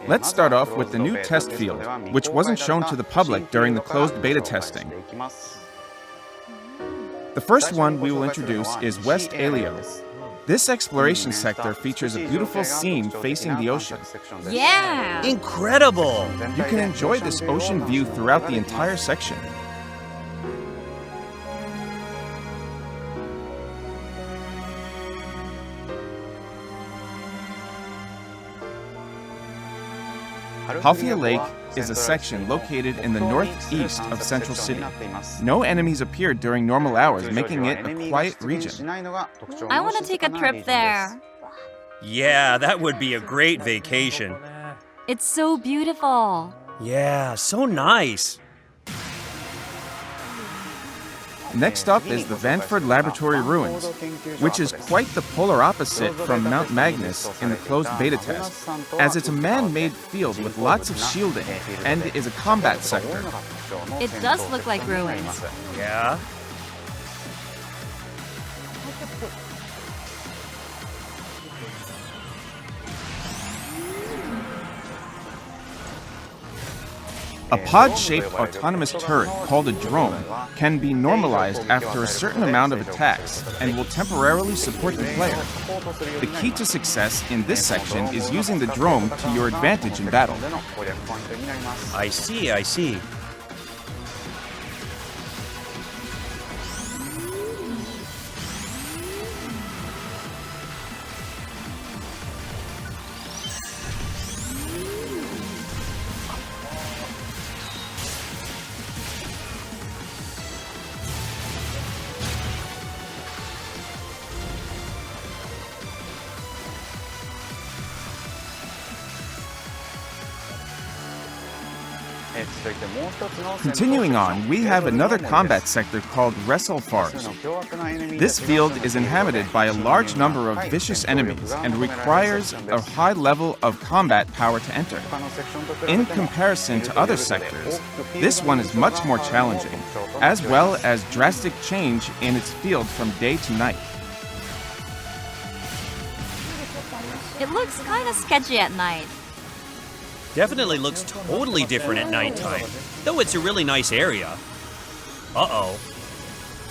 Let's start off with the new test field, which wasn't shown to the public during the closed beta testing. The first one we will introduce is West Alio. This exploration sector features a beautiful scene facing the ocean. Yeah! Incredible! You can enjoy this ocean view throughout the entire section. Halfia Lake is a section located in the northeast of Central City. No enemies appeared during normal hours, making it a quiet region. I want to take a trip there. Yeah, that would be a great vacation. It's so beautiful. Yeah, so nice. Next up is the Vanford Laboratory Ruins, which is quite the polar opposite from Mount Magnus in the closed beta test, as it's a man-made field with lots of shielding and is a combat sector. It does look like ruins. Yeah? A pod-shaped autonomous turret called a drone can be normalized after a certain amount of attacks and will temporarily support the player. The key to success in this section is using the drone to your advantage in battle. I see. Continuing on, we have another combat sector called Wrestlefars. This field is inhabited by a large number of vicious enemies and requires a high level of combat power to enter. In comparison to other sectors, this one is much more challenging, as well as drastic change in its field from day to night. It looks kind of sketchy at night. Definitely looks totally different at nighttime, though it's a really nice area. Uh-oh.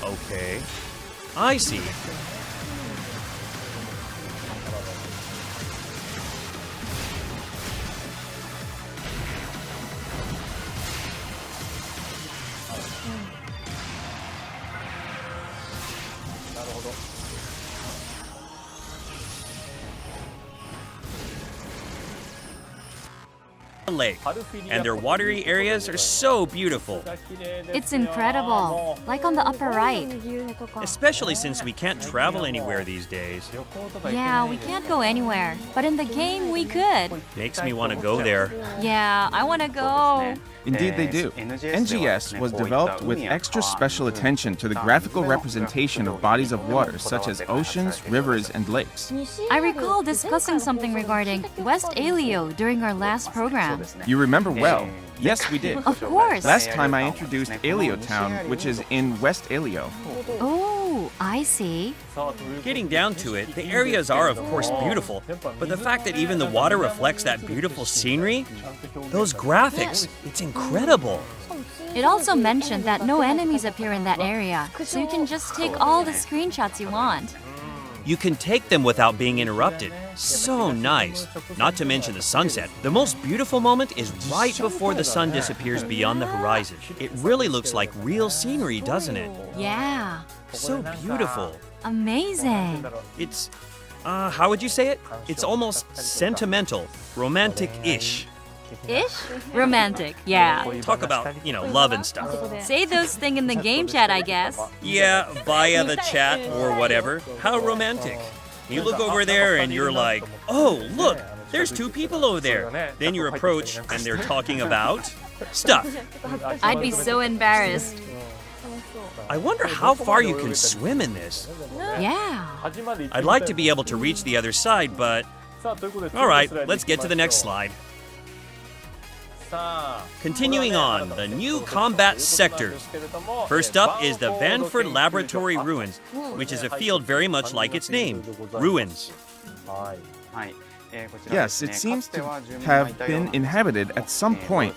Okay. I see. Lake, and their watery areas are so beautiful. It's incredible, like on the upper right. Especially since we can't travel anywhere these days. Yeah, we can't go anywhere, but in the game we could. Makes me want to go there. Yeah, I want to go. Indeed they do. NGS was developed with extra special attention to the graphical representation of bodies of water such as oceans, rivers, and lakes. I recall discussing something regarding West Alio during our last program. You remember well. Yes, we did. Of course. Last time I introduced Alio Town, which is in West Alio. Oh, I see. Getting down to it, the areas are of course beautiful, but the fact that even the water reflects that beautiful scenery, those graphics, it's incredible. It also mentioned that no enemies appear in that area, so you can just take all the screenshots you want. You can take them without being interrupted. So nice. Not to mention the sunset. The most beautiful moment is right before the sun disappears beyond the horizon. It really looks like real scenery, doesn't it? Yeah. So beautiful. Amazing. It's, how would you say it? It's almost sentimental, romantic-ish. Ish? Romantic, yeah. Talk about, love and stuff. Say those things in the game chat, I guess. Yeah, via the chat or whatever. How romantic. You look over there and you're like, oh, look, there's two people over there. Then you approach and they're talking about stuff. I'd be so embarrassed. I wonder how far you can swim in this. Yeah. I'd like to be able to reach the other side, but... All right, let's get to the next slide. Continuing on, the new combat sectors. First up is the Vanford Laboratory Ruins, which is a field very much like its name, ruins. Yes, it seems to have been inhabited at some point,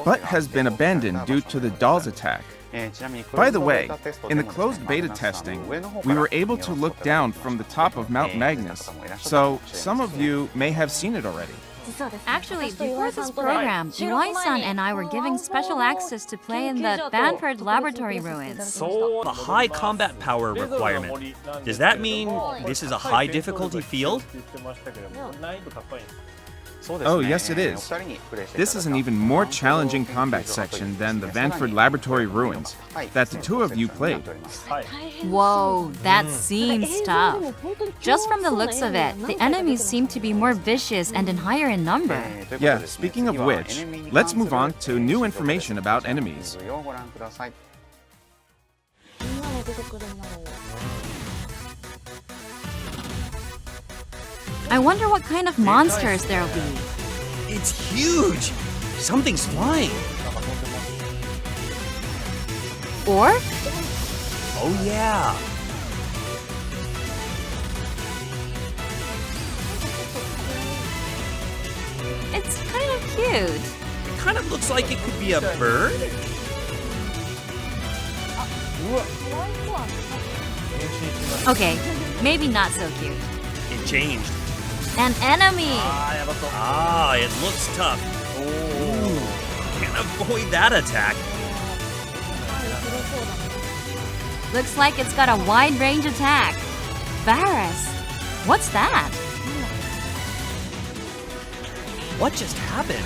but has been abandoned due to the doll's attack. By the way, in the closed beta testing, we were able to look down from the top of Mount Magnus, so some of you may have seen it already. Actually, before this program, Iwai-san and I were given special access to play in the Banford Laboratory ruins. The high combat power requirement. Does that mean this is a high difficulty field? Oh, yes, it is. This is an even more challenging combat section than the Banford Laboratory ruins that the two of you played. Whoa, that seems tough. Just from the looks of it, the enemies seem to be more vicious and higher in number. Yeah, speaking of which, let's move on to new information about enemies. I wonder what kind of monsters there'll be. It's huge! Something's flying. Or? Oh yeah. It's kind of cute. It kind of looks like it could be a bird. Okay, maybe not so cute. It changed. An enemy! Ah, it looks tough. Ooh, can't avoid that attack. Looks like it's got a wide range attack. Varus, what's that? What just happened?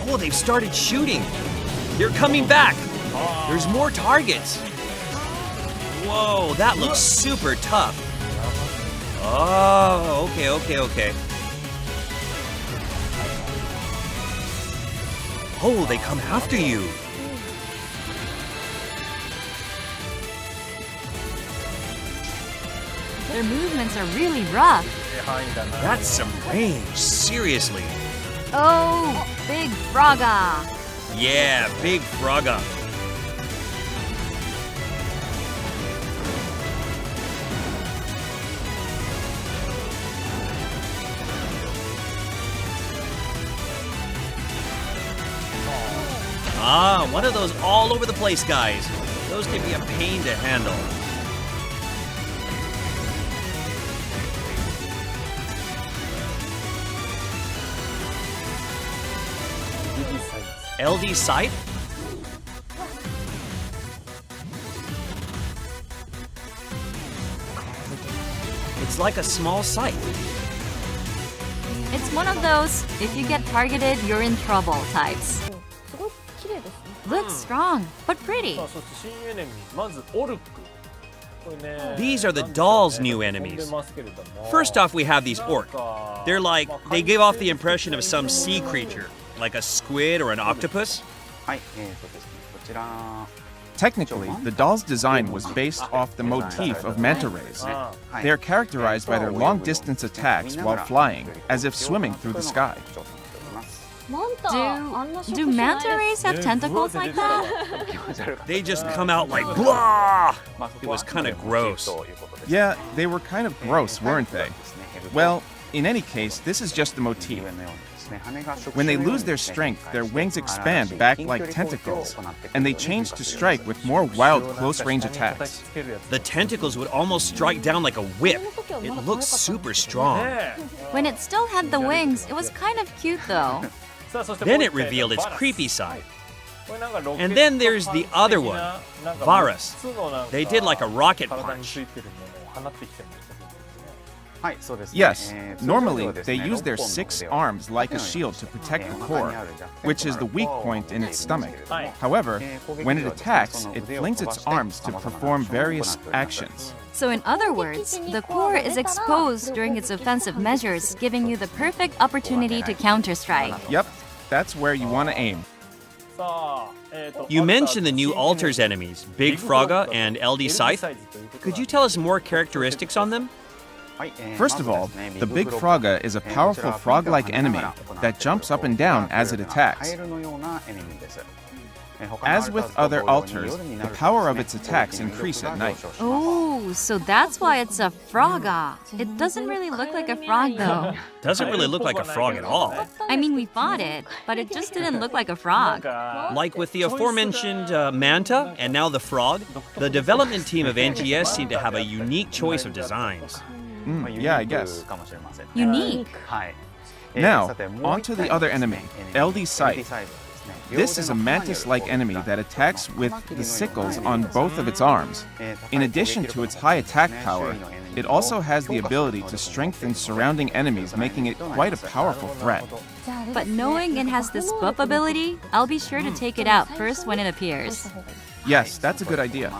Oh, they've started shooting. They're coming back. There's more targets. Whoa, that looks super tough. Oh, okay. Oh, they come after you. Their movements are really rough. That's some range, seriously. Oh, big Frogga. Yeah, big Frogga. Ah, one of those all over the place guys. Those can be a pain to handle. LD sight? It's like a small sight. It's one of those, if you get targeted, you're in trouble types. Looks strong, but pretty. These are the doll's new enemies. First off, we have these orc. They give off the impression of some sea creature, like a squid or an octopus. Technically, the doll's design was based off the motif of manta rays. They are characterized by their long-distance attacks while flying, as if swimming through the sky. Do manta rays have tentacles like that? They just come out like blah! It was kind of gross. Yeah, they were kind of gross, weren't they? Well, in any case, this is just the motif. When they lose their strength, their wings expand back like tentacles, and they change to strike with more wild close-range attacks. The tentacles would almost strike down like a whip. It looks super strong. When it still had the wings, it was kind of cute though. Then it revealed its creepy side. And then there's the other one, Varus. They did like a rocket punch. Yes, normally they use their 6 arms like a shield to protect the core, which is the weak point in its stomach. However, when it attacks, it flings its arms to perform various actions. So in other words, the core is exposed during its offensive measures, giving you the perfect opportunity to counter-strike. Yep, that's where you want to aim. You mentioned the new altars enemies, Big Frogga and LD Scythe. Could you tell us more characteristics on them? First of all, the Big Frogga is a powerful frog-like enemy that jumps up and down as it attacks. As with other altars, the power of its attacks increase at night. Oh, so that's why it's a frogga. It doesn't really look like a frog, though. Doesn't really look like a frog at all. I mean, we fought it, but it just didn't look like a frog. Like with the aforementioned manta and now the frog, the development team of NGS seemed to have a unique choice of designs. Yeah, I guess. Unique. Now, on to the other enemy, LD Sight. This is a mantis-like enemy that attacks with the sickles on both of its arms. In addition to its high attack power, it also has the ability to strengthen surrounding enemies, making it quite a powerful threat. But knowing it has this buff ability, I'll be sure to take it out first when it appears. Yes, that's a good idea.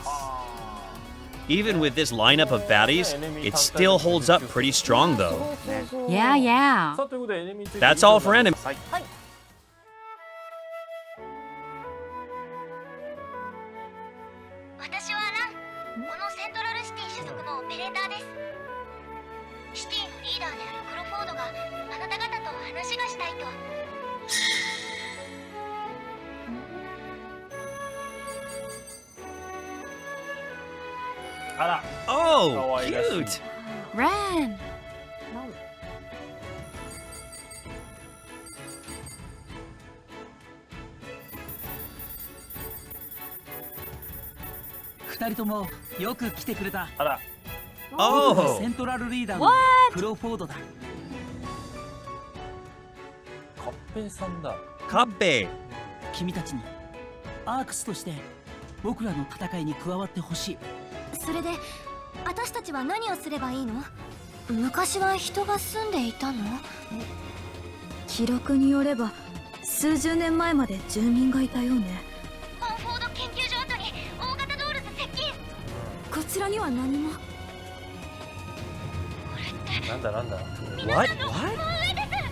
Even with this lineup of baddies, it still holds up pretty strong though. Yeah. That's all for enemy. 私はラン、このセントラルシティ所属のオペレーターです。シティのリーダーであるクロフォードがあなた方と話がしたいと。Oh, cute! Ren! 二人ともよく来てくれた。 Oh! セントラルリーダーの What? クロフォードだ。カッペイ。君たちにアークスとして僕らの戦いに加わってほしい。それで私たちは何をすればいいの？昔は人が住んでいたの？記録によれば数十年前まで住民がいたようね。コンフォード研究所跡に大型ドールズ接近。こちらには何も。 What? What?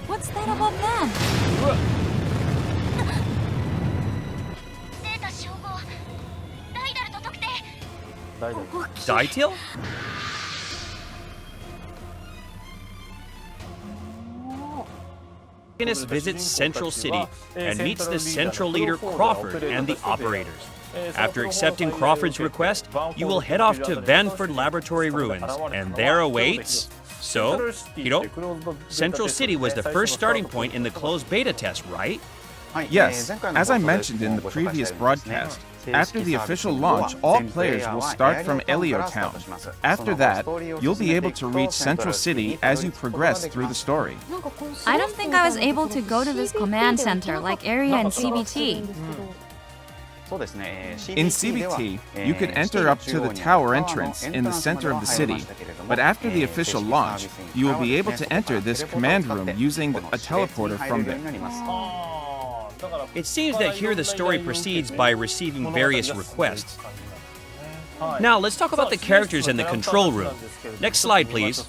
What's that about them? データ照合。ライダルと特定。 Detail? Protagonist visits Central City and meets the Central leader Crawford and the operators. After accepting Crawford's request, you will head off to Vanford Laboratory Ruins, and there awaits... So, Hiro, Central City was the first starting point in the closed beta test, right? Yes, as I mentioned in the previous broadcast, after the official launch, all players will start from Elio Town. After that, you'll be able to reach Central City as you progress through the story. I don't think I was able to go to this command center like area in CBT. In CBT, you could enter up to the tower entrance in the center of the city, but after the official launch, you will be able to enter this command room using a teleporter from there. It seems that here the story proceeds by receiving various requests. Now, let's talk about the characters in the control room. Next slide, please.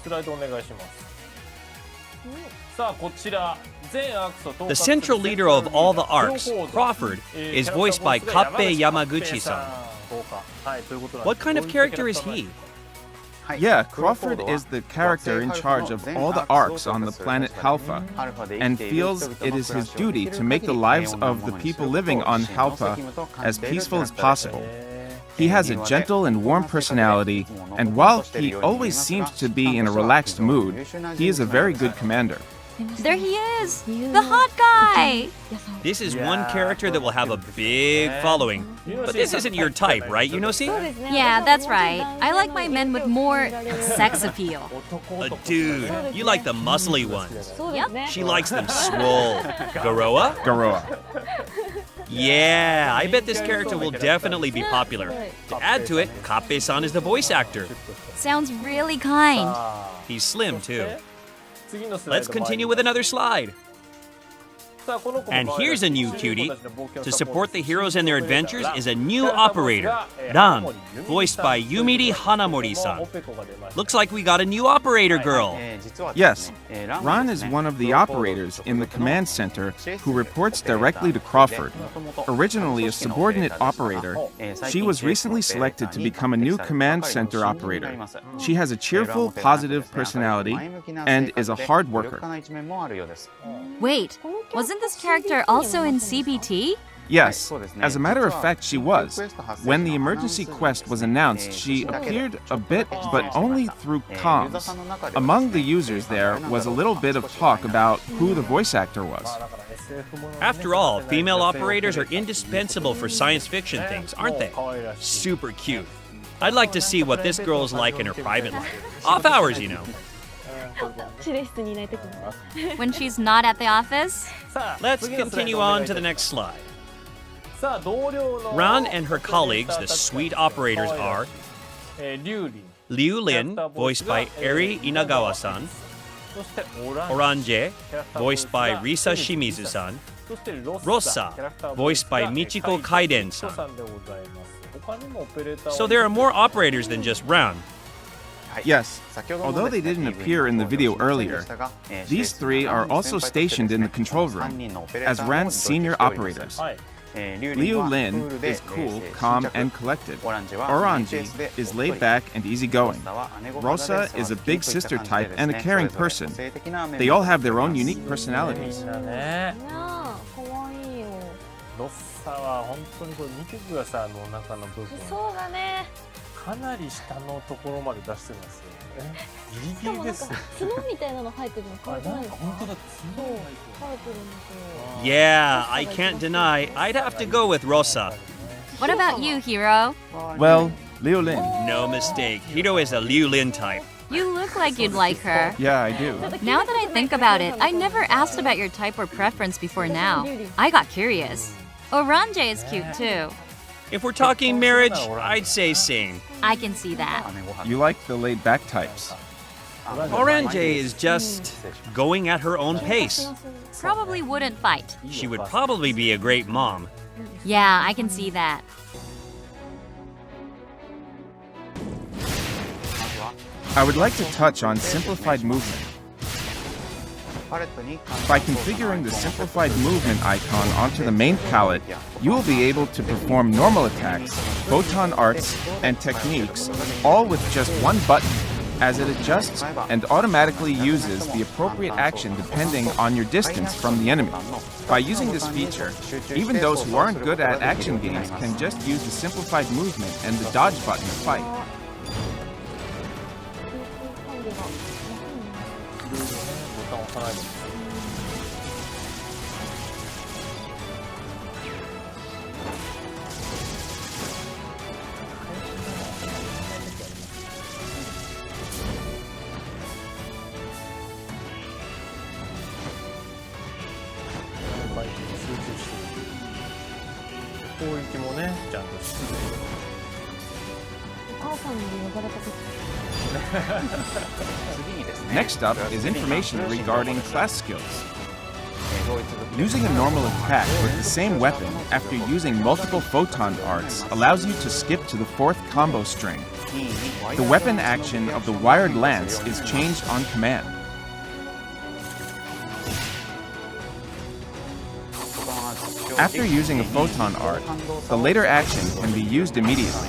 The central leader of all the arcs, Crawford, is voiced by Kappei Yamaguchi-san. What kind of character is he? Yeah, Crawford is the character in charge of all the arcs on the planet Halpha, and feels it is his duty to make the lives of the people living on Halpha as peaceful as possible. He has a gentle and warm personality, and while he always seems to be in a relaxed mood, he is a very good commander. There he is! The hot guy! This is one character that will have a big following. But this isn't your type, right, Yunosi? Yeah, that's right. I like my men with more sex appeal. Dude, you like the muscly ones. Yep. She likes them swole. Garoa? Garoa. Yeah, I bet this character will definitely be popular. To add to it, Kappei-san is the voice actor. Sounds really kind. He's slim, too. Let's continue with another slide. And here's a new cutie. To support the heroes in their adventures is a new operator, Ran, voiced by Yumiri Hanamori-san. Looks like we got a new operator girl. Yes, Ran is one of the operators in the command center who reports directly to Crawford. Originally a subordinate operator, she was recently selected to become a new command center operator. She has a cheerful, positive personality and is a hard worker. Wait, wasn't this character also in CBT? Yes, as a matter of fact, she was. When the emergency quest was announced, she appeared a bit, but only through comms. Among the users there was a little bit of talk about who the voice actor was. After all, female operators are indispensable for science fiction things, aren't they? Super cute. I'd like to see what this girl's like in her private life. Off hours, you know. When she's not at the office? Let's continue on to the next slide. Ran and her colleagues, the sweet operators, are Liu Lin, voiced by Eri Inagawa-san, Oranje, voiced by Risa Shimizu-san, Rossa, voiced by Michiko Kaiden-san. So there are more operators than just Ran. Yes, although they didn't appear in the video earlier, these three are also stationed in the control room as Ran's senior operators. Liu Lin is cool, calm, and collected. Oranje is laid back and easygoing. Rossa is a big sister type and a caring person. They all have their own unique personalities. ロッサは本当にこれ見てください、中の部分。そうだね。かなり下のところまで出してますよね。ギリギリです。角みたいなの生えてるの可愛くないですか？本当だ、角が生えてるんですよ。Yeah, I can't deny, I'd have to go with Rossa. What about you, Hiro? Well, Liu Lin. No mistake, Hiro is a Liu Lin type. You look like you'd like her. Yeah, I do. Now that I think about it, I never asked about your type or preference before now. I got curious. Oranje is cute too. If we're talking marriage, I'd say same. I can see that. You like the laid-back types. Oranje is just going at her own pace. Probably wouldn't fight. She would probably be a great mom. Yeah, I can see that. I would like to touch on simplified movement. By configuring the simplified movement icon onto the main palette, you will be able to perform normal attacks, photon arts, and techniques, all with just one button, as it adjusts and automatically uses the appropriate action depending on your distance from the enemy. By using this feature, even those who aren't good at action games can just use the simplified movement and the dodge button to fight. Next up is information regarding class skills. Using a normal attack with the same weapon after using multiple photon arts allows you to skip to the fourth combo string. The weapon action of the wired lance is changed on command. After using a photon art, the later action can be used immediately.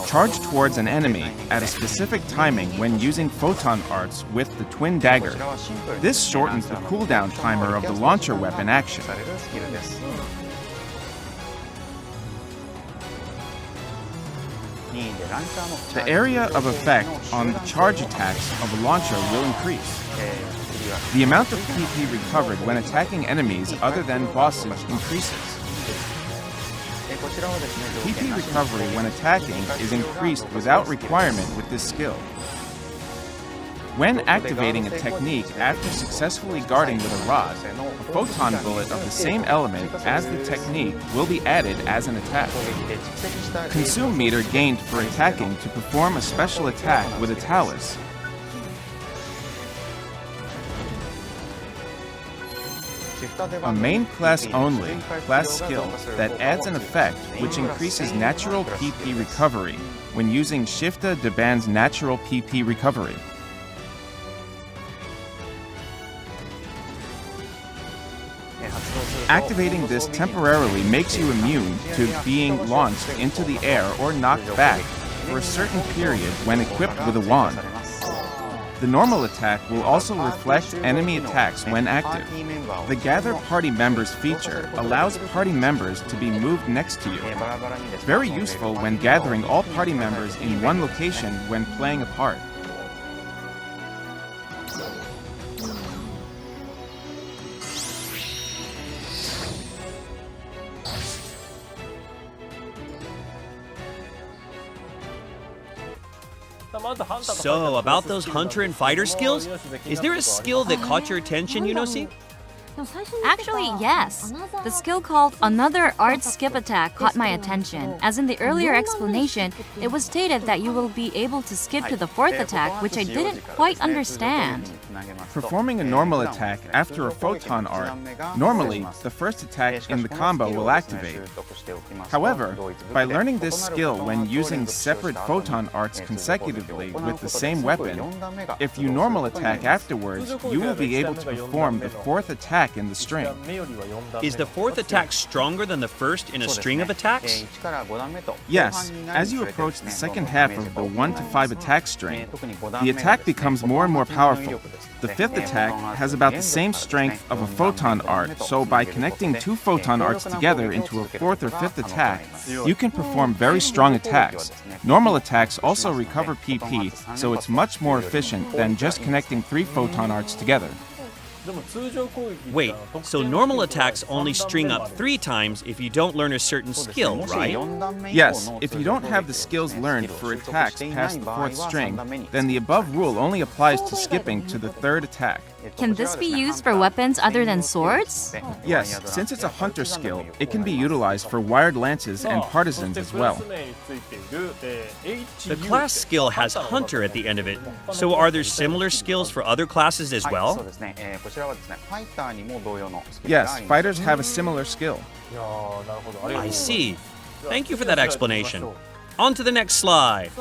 Charge towards an enemy at a specific timing when using photon arts with the twin dagger. This shortens the cooldown timer of the launcher weapon action. The area of effect on the charge attacks of a launcher will increase. The amount of PP recovered when attacking enemies other than bosses increases. PP recovery when attacking is increased without requirement with this skill. When activating a technique after successfully guarding with a rod, a photon bullet of the same element as the technique will be added as an attack. Consume meter gained for attacking to perform a special attack with a talus. A main class only class skill that adds an effect which increases natural PP recovery when using Shifta Deban's natural PP recovery. Activating this temporarily makes you immune to being launched into the air or knocked back for a certain period when equipped with a wand. The normal attack will also reflect enemy attacks when active. The Gather Party Members feature allows party members to be moved next to you. Very useful when gathering all party members in one location when playing a part. So, about those hunter and fighter skills, is there a skill that caught your attention, Yunosi? Actually, yes. The skill called Another Art Skip Attack caught my attention. As in the earlier explanation, it was stated that you will be able to skip to the fourth attack, which I didn't quite understand. Performing a normal attack after a photon art, normally the first attack in the combo will activate. However, by learning this skill when using separate photon arts consecutively with the same weapon, if you normal attack afterwards, you will be able to perform the fourth attack in the string. Is the fourth attack stronger than the first in a string of attacks? Yes, as you approach the second half of the 1 to 5 attack string, the attack becomes more and more powerful. The fifth attack has about the same strength of a photon art, so by connecting 2 photon arts together into a fourth or fifth attack, you can perform very strong attacks. Normal attacks also recover PP, so it's much more efficient than just connecting 3 photon arts together. Wait, so normal attacks only string up 3 times if you don't learn a certain skill, right? Yes, if you don't have the skills learned for attacks past the 4th string, then the above rule only applies to skipping to the 3rd attack. Can this be used for weapons other than swords? Yes, since it's a hunter skill, it can be utilized for wired lances and partisans as well. The class skill has hunter at the end of it, so are there similar skills for other classes as well? Yes, fighters have a similar skill. I see. Thank you for that explanation. On to the next slide.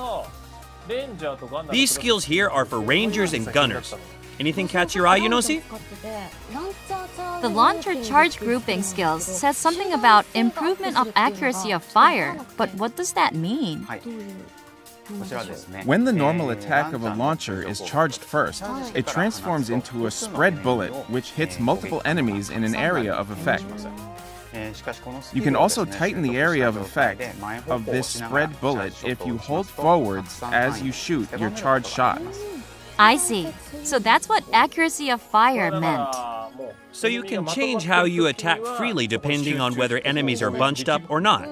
These skills here are for rangers and gunners. Anything catch your eye, Yunosi? The launcher charge grouping skills says something about improvement of accuracy of fire, but what does that mean? When the normal attack of a launcher is charged first, it transforms into a spread bullet which hits multiple enemies in an area of effect. You can also tighten the area of effect of this spread bullet if you hold forwards as you shoot your charged shot. I see. So that's what accuracy of fire meant. So you can change how you attack freely depending on whether enemies are bunched up or not.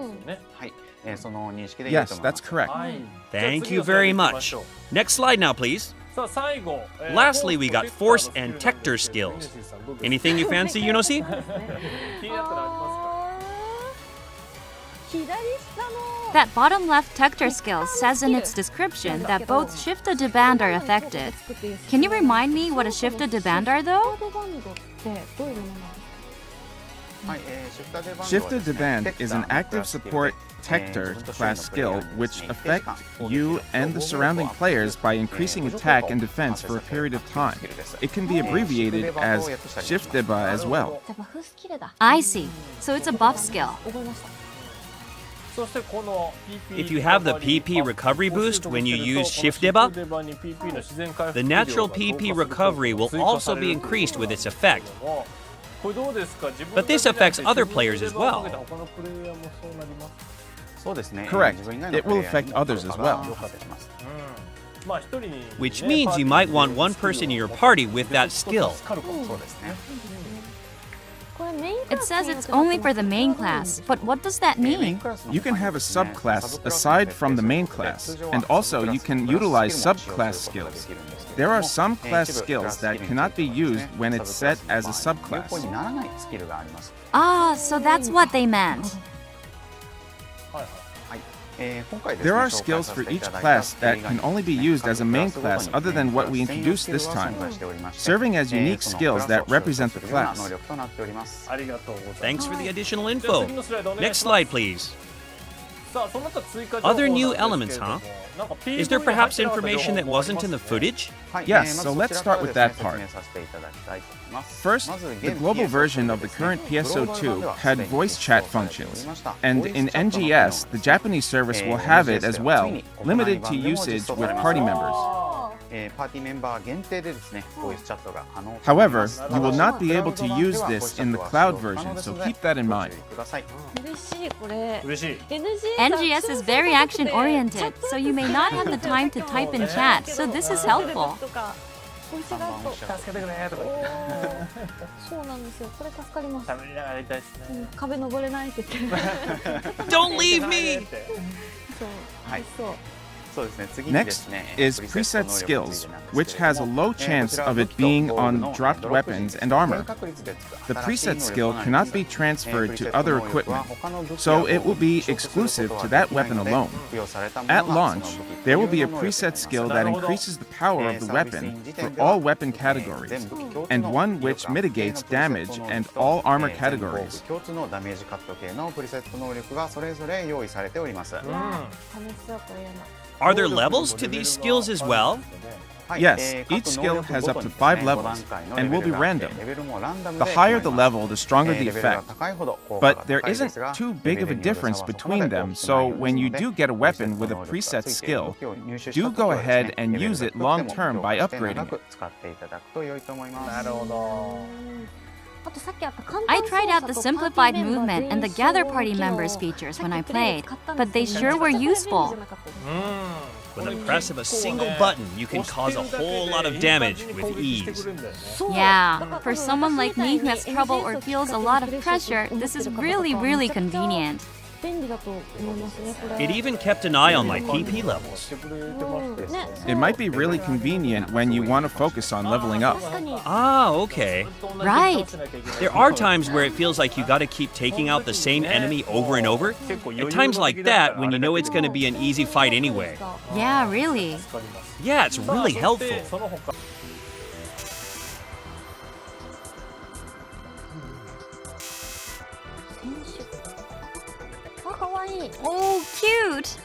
Yes, that's correct. Thank you very much. Next slide now, please. Lastly, we got force and tector skills. Anything you fancy, Yunosi? That bottom left tector skill says in its description that both shift to deband are affected. Can you remind me what a shift to deband are though? Shift to deband is an active support tector class skill which affect you and the surrounding players by increasing attack and defense for a period of time. It can be abbreviated as shift deba as well. I see. So it's a buff skill. If you have the PP recovery boost when you use shift deba, the natural PP recovery will also be increased with its effect. But this affects other players as well. Correct. It will affect others as well. Which means you might want one person in your party with that skill. It says it's only for the main class, but what does that mean? You can have a subclass aside from the main class, and also you can utilize subclass skills. There are some class skills that cannot be used when it's set as a subclass. Ah, so that's what they meant. There are skills for each class that can only be used as a main class other than what we introduced this time, serving as unique skills that represent the class. Thanks for the additional info. Next slide, please. Other new elements, huh? Is there perhaps information that wasn't in the footage? Yes, so let's start with that part. First, the global version of the current PSO2 had voice chat functions, and in NGS, the Japanese service will have it as well, limited to usage with party members. However, you will not be able to use this in the cloud version, so keep that in mind. 嬉しいこれ。嬉しい。 NGS is very action oriented, so you may not have the time to type in chat, so this is helpful. 美味しいガット。助けてくれとか言って。そうなんですよ。これ助かります。喋りながらやりたいですね。壁登れないって言って。 Don't leave me! そう。はいそう。 Next is preset skills, which has a low chance of it being on dropped weapons and armor. The preset skill cannot be transferred to other equipment, so it will be exclusive to that weapon alone. At launch, there will be a preset skill that increases the power of the weapon for all weapon categories, and one which mitigates damage and all armor categories. 楽しそうこれやな。 Are there levels to these skills as well? Yes, each skill has up to 5 levels and will be random. The higher the level, the stronger the effect. But there isn't too big of a difference between them, so when you do get a weapon with a preset skill, do go ahead and use it long term by upgrading it. なるほど。 I tried out the simplified movement and the gather party members features when I played, but they sure were useful. With the press of a single button, you can cause a whole lot of damage with ease. Yeah, for someone like me who has trouble or feels a lot of pressure, this is really convenient. 便利だと思いますねこれ。 It even kept an eye on my PP levels. ね。 It might be really convenient when you want to focus on leveling up. 確かに。 Ah, okay. Right. There are times where it feels like you gotta keep taking out the same enemy over and over. At times like that, when you know it's gonna be an easy fight anyway. Yeah, really. Yeah, it's really helpful. その他。 あ、可愛い。 Oh, cute!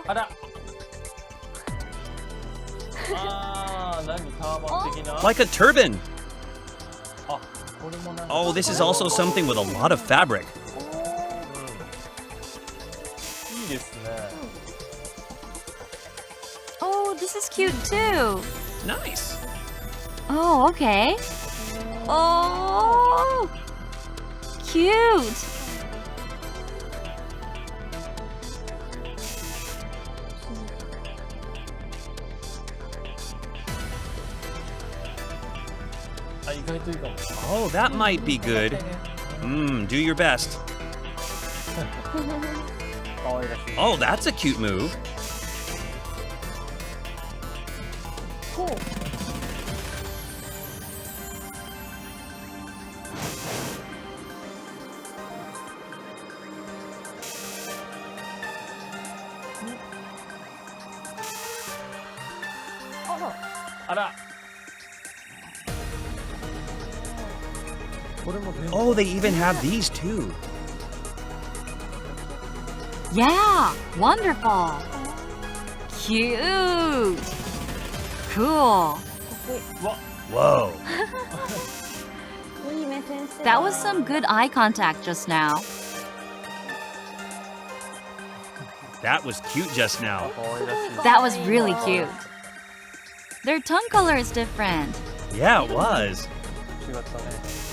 あら。あー、何ターバン的な。 Like a turban. あ、これもなんか。 Oh, this is also something with a lot of fabric. いいですね。 Oh, this is cute too. Nice. Oh, okay. Oh, cute. Oh, that might be good. Do your best. Oh, that's a cute move. Oh, they even have these too. Yeah, wonderful. Cute. Cool. Whoa. いい目先生。 That was some good eye contact just now. That was cute just now. That was really cute. Their tongue color is different. Yeah, it was. 違ったね。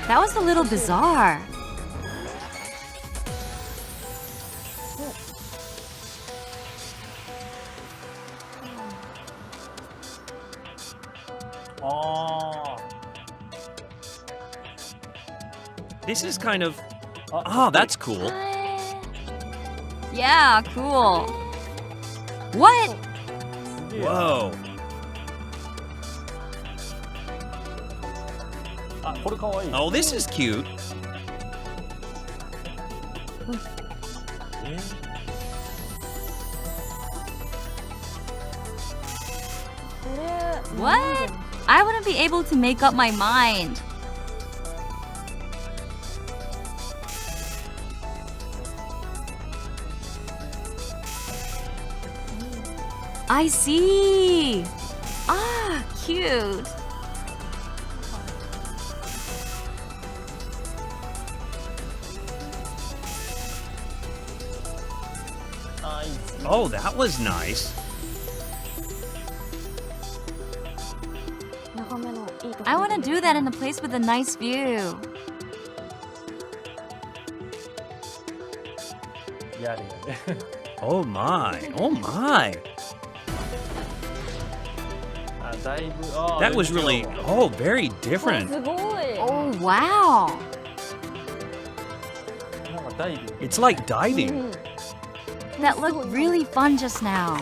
That was a little bizarre. This is kind of... Oh, that's cool. Yeah, cool. What? Whoa. あ、これかわいい。 Oh, this is cute. What? I wouldn't be able to make up my mind. I see. Ah, cute. Oh, that was nice. 眺めのいいところ I want to do that in a place with a nice view. やれやれ Oh my, oh my. あだいぶあ That was really, oh, very わ different. すごい Oh, wow. なんかダイビング It's like diving. うん That looked really fun just now.